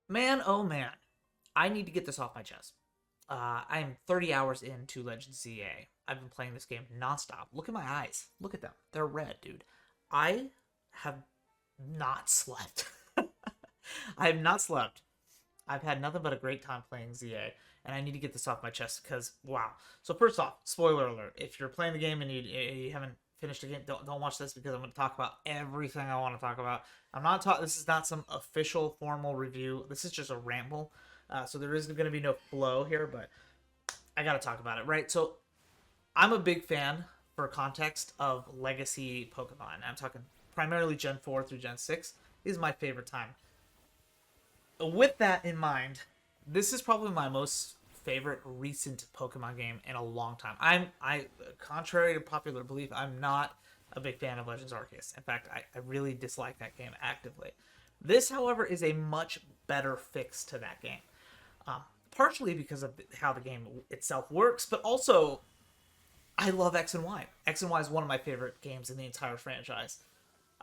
Man, oh man, I need to get this off my chest. I am 30 hours into Legends Z-A. I've been playing this game nonstop. Look at my eyes. Look at them. They're red, dude. I have not slept. I have not slept. I've had nothing but a great time playing ZA, and I need to get this off my chest because wow. So first off, spoiler alert: if you're playing the game and you haven't finished the game, don't watch this because I'm going to talk about everything I want to talk about. I'm not talking. This is not some official formal review. This is just a ramble. So there is going to be no flow here, but I got to talk about it, right? So I'm a big fan, for context, of legacy Pokemon. I'm talking primarily Gen 4 through Gen 6. This is my favorite time. With that in mind, this is probably my most favorite recent Pokemon game in a long time. Contrary to popular belief, I'm not a big fan of Legends Arceus. In fact, I really dislike that game actively. This, however, is a much better fix to that game. Partially because of how the game itself works, but also I love X and Y. X and Y is one of my favorite games in the entire franchise.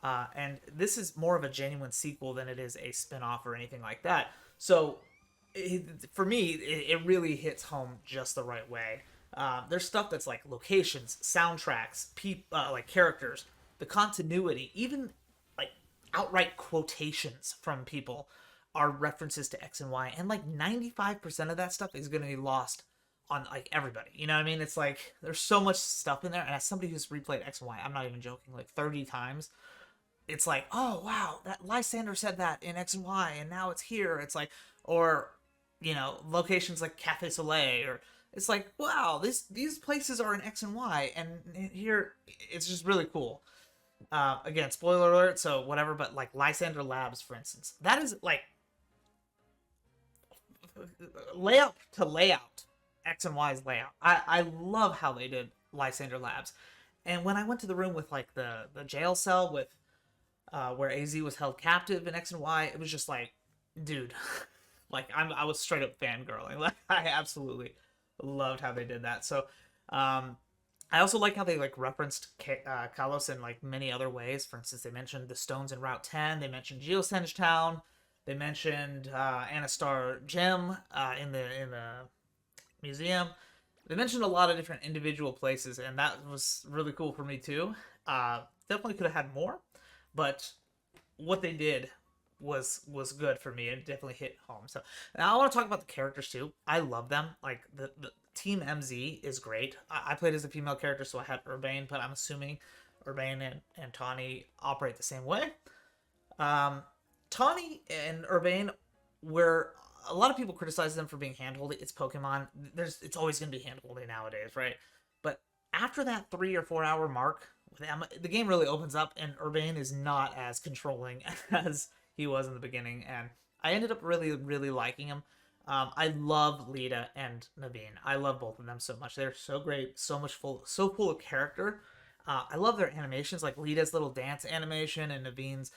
And this is more of a genuine sequel than it is a spin-off or anything like that. So, for me, it really hits home just the right way. There's stuff that's like locations, soundtracks, like characters, the continuity, even like outright quotations from people are references to X and Y. And like 95% of that stuff is going to be lost on like everybody. You know what I mean? It's like there's so much stuff in there. And as somebody who's replayed X and Y, I'm not even joking, like 30 times, it's like, oh wow, that Lysander said that in X and Y, and now it's here. It's like, or locations like Cafe Soleil, or it's like, wow, these places are in X and Y, and here it's just really cool. Again, spoiler alert, so whatever, but like Lysander Labs, for instance, that is like layout to layout, X and Y's layout. I love how they did Lysander Labs, and when I went to the room with like the jail cell with where AZ was held captive in X and Y, it was just like, dude, like I was straight up fangirling. Like I absolutely loved how they did that. So, I also like how they like referenced Kalos in like many other ways. For instance, they mentioned the stones in Route 10. They mentioned Geosenge Town. They mentioned Anastar Gem in the museum. They mentioned a lot of different individual places, and that was really cool for me too. Definitely could have had more, but what they did was good for me. It definitely hit home. So now I want to talk about the characters too. I love them. Like the Team MZ is great. I played as a female character, so I had Urbane, but I'm assuming Urbane and Tawny operate the same way. Um, Tawny and Urbane, where a lot of people criticize them for being handholdy, it's Pokemon. It's always going to be handholdy nowadays, right? But after that 3 or 4 hour mark with Emma, the game really opens up, and Urbane is not as controlling as he was in the beginning, and I ended up really, really liking him. I love Lita and Naveen. I love both of them so much. They're so great, so full of character. I love their animations, like Lita's little dance animation and Naveen's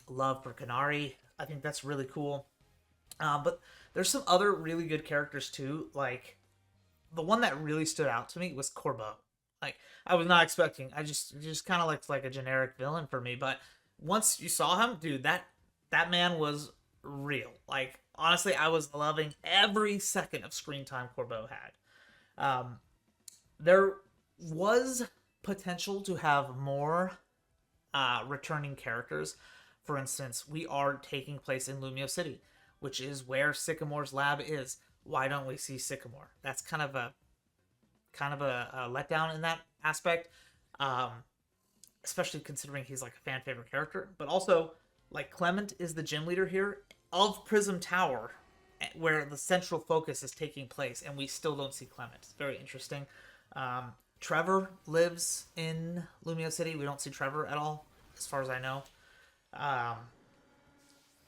love for Kanari. I think that's really cool. But there's some other really good characters too. Like the one that really stood out to me was Corbo. Like I was not expecting. I just kind of looked like a generic villain for me. But once you saw him, dude, that man was real. Like honestly, I was loving every second of screen time Corbo had. There was potential to have more returning characters. For instance, we are taking place in Lumio City, which is where Sycamore's lab is. Why don't we see Sycamore? That's kind of a letdown in that aspect, um, especially considering he's like a fan favorite character. But also, like Clement is the gym leader here of Prism Tower, where the central focus is taking place, and we still don't see Clement. It's very interesting. Trevor lives in Lumio City. We don't see Trevor at all, as far as I know. Um,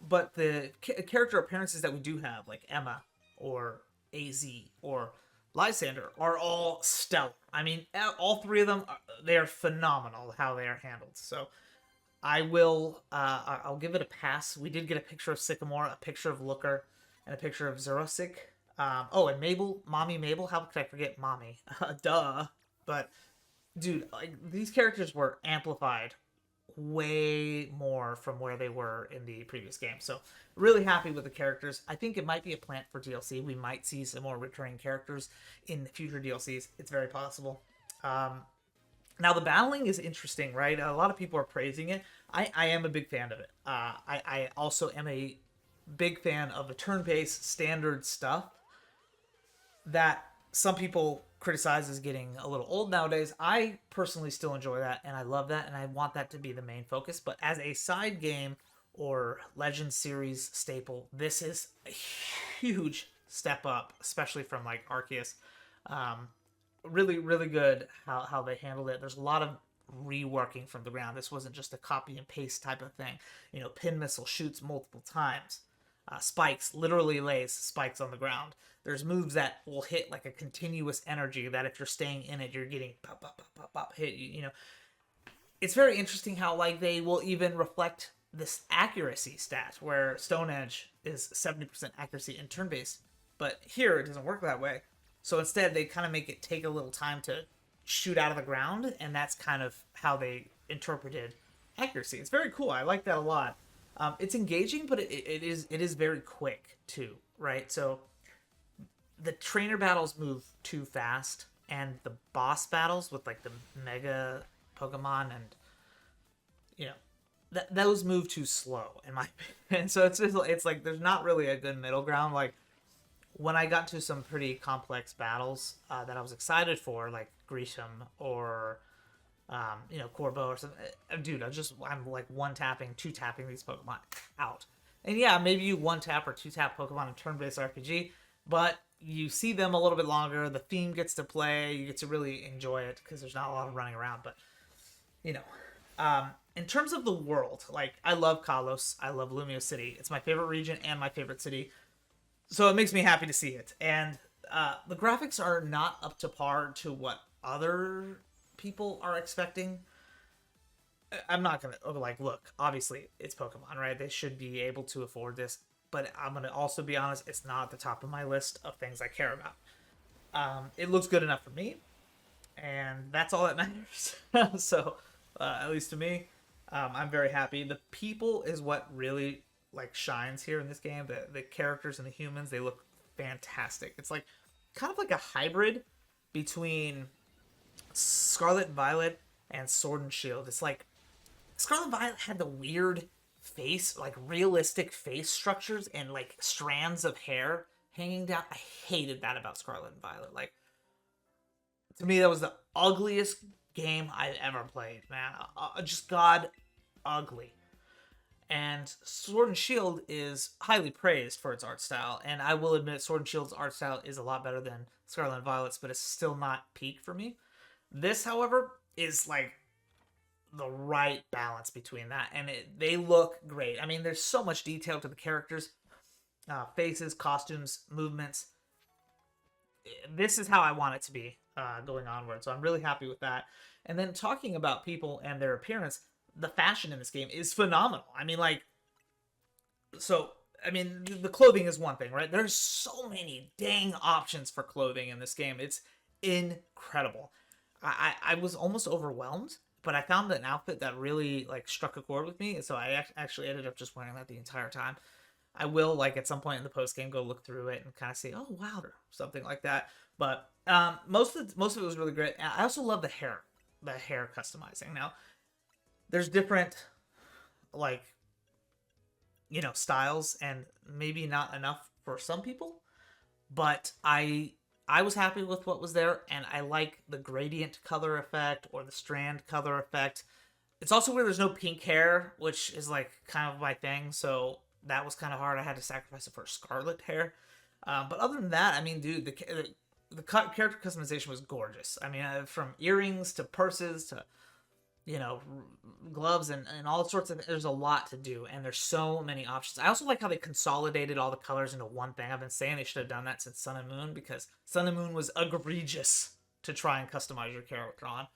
but the character appearances that we do have, like Emma or AZ or Lysander, are all stellar. I mean, all three of them, they are phenomenal how they are handled. So I'll give it a pass. We did get a picture of Sycamore, a picture of Looker, and a picture of Zerosic. And Mabel, Mommy Mabel. How could I forget Mommy? Duh. But dude, like these characters were amplified way more from where they were in the previous game. So really happy with the characters. I think it might be a plant for DLC. We might see some more recurring characters in future DLCs. It's very possible. Um, Now the battling is interesting, right? A lot of people are praising it. I am a big fan of it. I also am a big fan of the turn-based standard stuff that some people criticize as getting a little old nowadays. I personally still enjoy that, and I love that, and I want that to be the main focus. But as a side game or Legends series staple, this is a huge step up, especially from like Arceus. Um, Really, really good how they handled it. There's a lot of reworking from the ground. This wasn't just a copy and paste type of thing. You know, pin missile shoots multiple times. Spikes literally lays spikes on the ground. There's moves that will hit like a continuous energy that if you're staying in it, you're getting pop, pop, pop, pop, pop, hit. You know, it's very interesting how like they will even reflect this accuracy stat where Stone Edge is 70% accuracy in turn based, but here it doesn't work that way. So instead, they kind of make it take a little time to shoot out of the ground, and that's kind of how they interpreted accuracy. It's very cool. I like that a lot. It's engaging, but it is very quick too, right? So the trainer battles move too fast, and the boss battles with like the mega Pokemon and you know those move too slow in my opinion. So it's like there's not really a good middle ground. Like when I got to some pretty complex battles that I was excited for, like Grisham or Corbo or something, dude, I'm like one tapping, two tapping these Pokemon out. And yeah, maybe you one tap or two tap Pokemon in turn-based RPG, but you see them a little bit longer. The theme gets to play. You get to really enjoy it because there's not a lot of running around. But you know, in terms of the world, like I love Kalos, I love Lumio City. It's my favorite region and my favorite city. So it makes me happy to see it. And the graphics are not up to par to what other people are expecting. I'm not going to, like, look, obviously it's Pokemon, right? They should be able to afford this. But I'm going to also be honest, it's not at the top of my list of things I care about. It looks good enough for me. And that's all that matters. So, at least to me, I'm very happy. The people is what really like shines here in this game. The characters and the humans, they look fantastic. It's like kind of like a hybrid between Scarlet and Violet and Sword and Shield. It's like Scarlet and Violet had the weird face, like realistic face structures and like strands of hair hanging down. I hated that about Scarlet and Violet. Like to me, that was the ugliest game I've ever played, man. Just god ugly. And Sword and Shield is highly praised for its art style, and I will admit Sword and Shield's art style is a lot better than Scarlet and Violet's, but it's still not peak for me. This, however, is like the right balance between that, and they look great. I mean, there's so much detail to the characters, faces, costumes, movements. This is how I want it to be going onward, so I'm really happy with that. And then talking about people and their appearance, the fashion in this game is phenomenal. I mean, like, so, I mean, the clothing is one thing, right? There's so many dang options for clothing in this game. It's incredible. I was almost overwhelmed, but I found an outfit that really, like, struck a chord with me, and so I actually ended up just wearing that the entire time. I will, like, at some point in the post game, go look through it and kind of say, oh, wow, or something like that. But most of it was really great. I also love the hair customizing. Now, there's different, like, styles, and maybe not enough for some people, but I was happy with what was there, and I like the gradient color effect or the strand color effect. It's also weird there's no pink hair, which is like kind of my thing, so that was kind of hard. I had to sacrifice it for scarlet hair. But other than that, I mean, dude, the character customization was gorgeous. I mean, from earrings to purses to gloves and all sorts of. There's a lot to do, and there's so many options. I also like how they consolidated all the colors into one thing. I've been saying they should have done that since Sun and Moon, because Sun and Moon was egregious to try and customize your character on.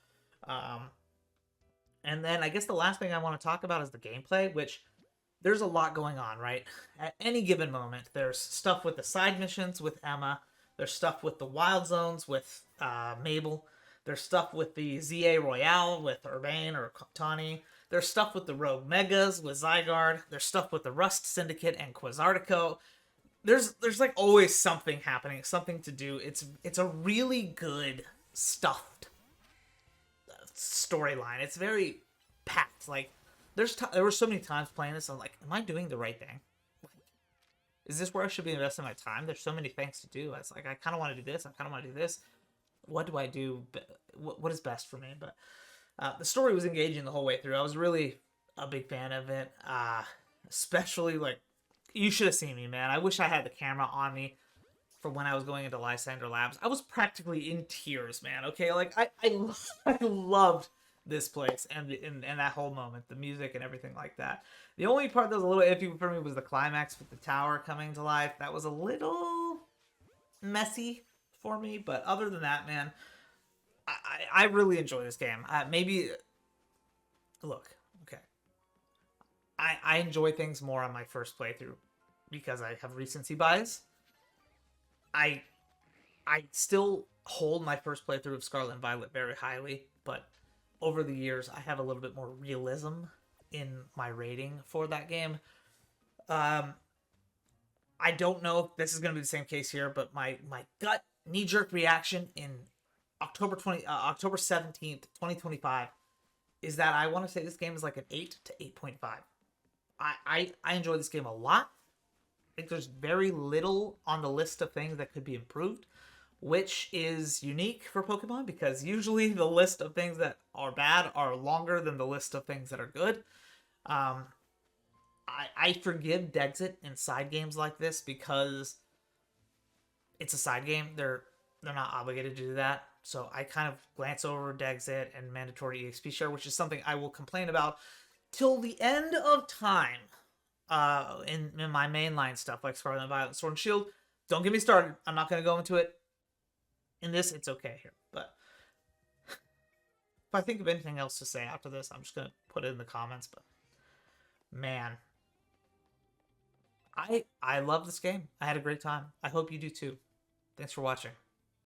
And then I guess the last thing I want to talk about is the gameplay, which there's a lot going on, right? At any given moment, there's stuff with the side missions with Emma. There's stuff with the wild zones with Mabel. There's stuff with the Z-A Royale with Urbane or Tawny. There's stuff with the Rogue Megas, with Zygarde. There's stuff with the Rust Syndicate and Quasartico. There's like always something happening, something to do. It's a really good stuffed storyline. It's very packed. Like there were so many times playing this, I'm like, am I doing the right thing? Is this where I should be investing my time? There's so many things to do. It's like I kind of want to do this. I kind of want to do this. What do I do? What is best for me? But the story was engaging the whole way through. I was really a big fan of it. Especially like you should have seen me, man. I wish I had the camera on me for when I was going into Lysander Labs. I was practically in tears, man. Okay, like I loved this place and that whole moment, the music and everything like that. The only part that was a little iffy for me was the climax with the tower coming to life. That was a little messy for me, but other than that, man, I really enjoy this game. Maybe look, okay, I enjoy things more on my first playthrough because I have recency bias. I I still hold my first playthrough of Scarlet and Violet very highly, but over the years I have a little bit more realism in my rating for that game. Um, I don't know if this is going to be the same case here, but my gut knee jerk reaction in October 17th, 2025 is that I want to say this game is like an 8 to 8.5. I enjoy this game a lot. I think there's very little on the list of things that could be improved, which is unique for Pokemon because usually the list of things that are bad are longer than the list of things that are good. Um, I forgive Dexit in side games like this because it's a side game. They're not obligated to do that. So I kind of glance over Dexit and mandatory EXP share, which is something I will complain about till the end of time. In my mainline stuff like Scarlet and Violet, Sword and Shield. Don't get me started. I'm not going to go into it. In this, it's okay here. But if I think of anything else to say after this, I'm just going to put it in the comments. But man, I love this game. I had a great time. I hope you do too. Thanks for watching.